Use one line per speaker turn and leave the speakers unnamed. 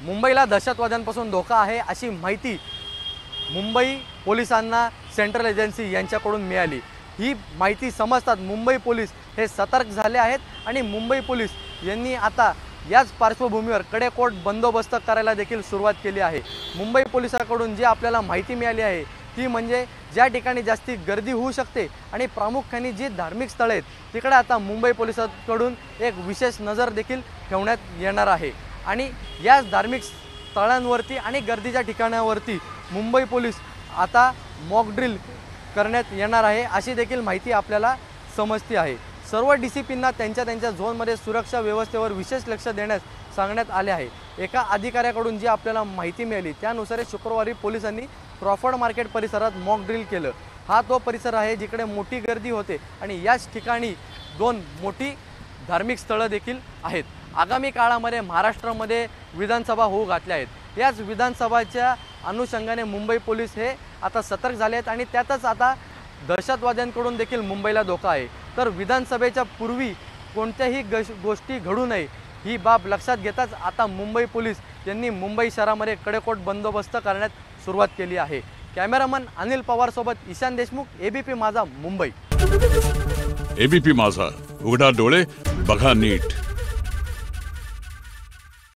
मुंबईला दहशतवाद्यांपासून धोका आहे अशी माहिती मुंबई पोलिसांना सेंट्रल एजन्सी यांच्याकडून मिळाली। ही माहिती समजतात मुंबई पोलीस हे सतर्क झाले आहेत आणि मुंबई पोलीस यांनी आता याच पार्श्वभूमीवर कडेकोट बंदोबस्त करायला देखील सुरुवात केली आहे। मुंबई पोलिसांकडून जी आपल्याला माहिती मिळाली आहे ती म्हणजे ज्या ठिकाणी जास्ती गर्दी होऊ शकते आणि प्रामुख्याने जी धार्मिक स्थळे आहेत तिकडे आता मुंबई पोलिसांकडून एक विशेष नजर देखील ठेवण्यात येणार आहे आणि याच धार्मिक स्थळांवरती आणि गर्दीच्या ठिकाणावरती मुंबई पोलीस आता मॉक ड्रिल करण्यात येणार आहे अशी देखील माहिती आपल्याला समजते आहे। सर्व डीसीपींना त्यांच्या झोनमध्ये सुरक्षा व्यवस्थेवर विशेष लक्ष देण्यास सांगण्यात आले आहे। एका अधिकाऱ्याकडून जी आपल्याला माहिती मिळाली त्यानुसार शुक्रवारी पोलिसांनी क्रॉफर्ड मार्केट परिसरात मॉक ड्रिल केलं। हा तो परिसर आहे जिकडे मोठी गर्दी होते आणि याच ठिकाणी दोन मोठी धार्मिक स्थळं देखील आहेत। आगामी काळामध्ये महाराष्ट्रामध्ये विधानसभा होऊ घातल्या आहेत। याच विधानसभाच्या अनुषंगाने मुंबई पोलीस हे आता सतर्क झाले आहेत आणि त्यातच आता दहशतवाद्यांकडून देखील मुंबईला धोका आहे। तर विधानसभेच्या पूर्वी कोणत्याही गोष्टी घडू नये ही बाब लक्षात घेताच आता मुंबई पोलीस यांनी मुंबई शहरामध्ये कडेकोट बंदोबस्त करण्यात सुरुवात केली आहे। कॅमेरामन अनिल पवार सोबत ईशान देशमुख, एबीपी माझा, मुंबई।
एबीपी माझा, उघडा डोळे बघा नीट।